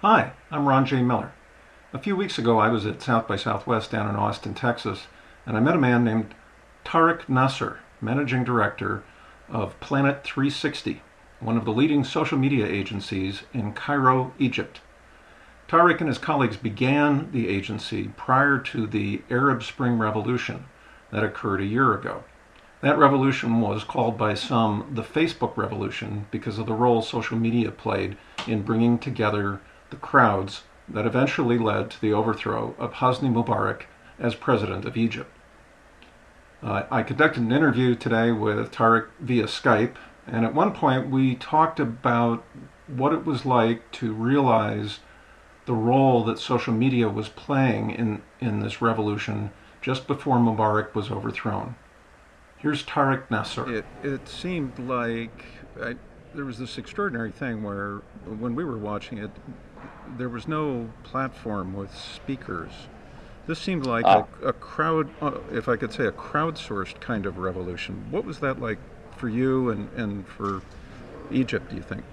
Hi, I'm Ron J. Miller. A few weeks ago, I was at South by Southwest down in Austin, Texas, and I met a man named Tarket Nasr, managing director of Planet 360, one of the leading social media agencies in Cairo, Egypt. Tarek and his colleagues began the agency prior to the Arab Spring Revolution that occurred a year ago. That revolution was called by some the Facebook Revolution because of the role social media played in bringing together the crowds that eventually led to the overthrow of Hosni Mubarak as president of Egypt. I conducted an interview today with Tarek via Skype, and at one point we talked about what it was like to realize the role that social media was playing in this revolution just before Mubarak was overthrown. Here's Tarek Nasr. It seemed like there was this extraordinary thing where when we were watching it, there was no platform with speakers. This seemed like a crowd, if I could say, a crowdsourced kind of revolution. What was that like for you and for Egypt, do you think?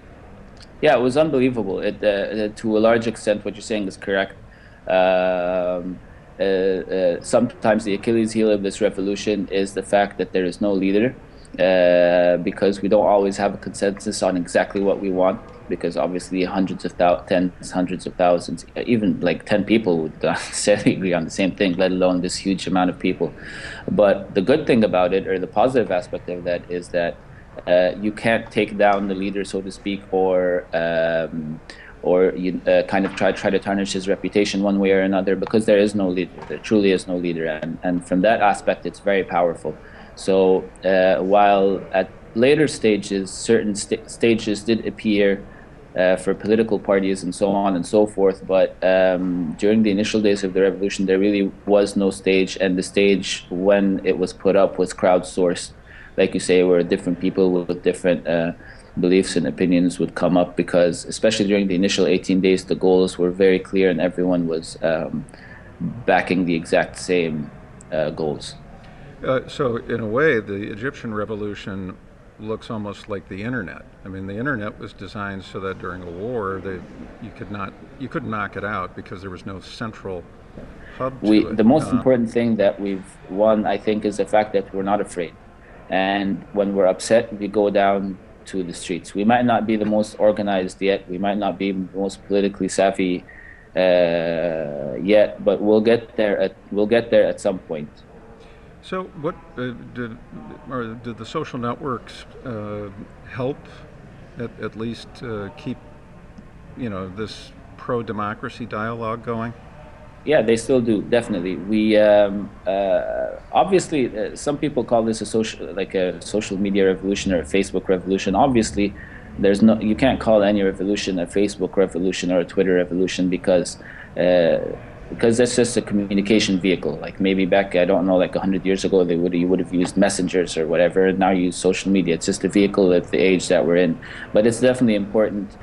Yeah, it was unbelievable. To a large extent, what you're saying is correct. Sometimes the Achilles heel of this revolution is the fact that there is no leader, because we don't always have a consensus on exactly what we want. Because obviously, tens, hundreds of thousands, even like 10 people would not necessarily agree on the same thing, let alone this huge amount of people. But the good thing about it, or the positive aspect of that, is that you can't take down the leader, so to speak, or you kind of try to tarnish his reputation one way or another, because there is no leader. There truly is no leader, and from that aspect, it's very powerful. So while at later stages, certain stages did appear for political parties and so on and so forth, but during the initial days of the revolution, there really was no stage, and the stage when it was put up was crowdsourced. Like you say, where different people with different beliefs and opinions would come up, because especially during the initial 18 days, the goals were very clear and everyone was backing the exact same goals. So in a way, the Egyptian revolution looks almost like the internet. I mean, the internet was designed so that during a war, you couldn't knock it out because there was no central hub to it. The most important thing that we've won, I think, is the fact that we're not afraid. And when we're upset, we go down to the streets. We might not be the most organized yet. We might not be the most politically savvy yet, but we'll get there at some point. So, what did the social networks help at least keep this pro-democracy dialogue going? Yeah, they still do, definitely. We obviously some people call this a social media revolution or a Facebook revolution. Obviously, you can't call any revolution a Facebook revolution or a Twitter revolution, because that's just a communication vehicle. Like maybe back, I don't know, like 100 years ago, you would have used messengers or whatever. And now you use social media. It's just a vehicle at the age that we're in. But it's definitely important.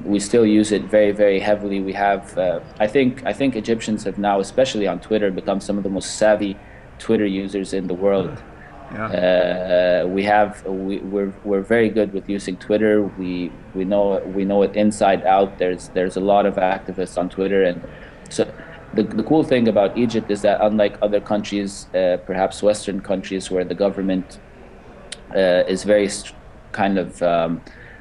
We still use it very, very heavily. We have, I think Egyptians have now, especially on Twitter, become some of the most savvy Twitter users in the world. Yeah. We're very good with using Twitter. We know it inside out. There's a lot of activists on Twitter, and so the cool thing about Egypt is that unlike other countries, perhaps Western countries, where the government is very kind of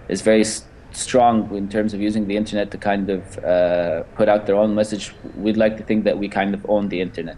is very strong in terms of using the internet to kind of put out their own message, we'd like to think that we kind of own the internet.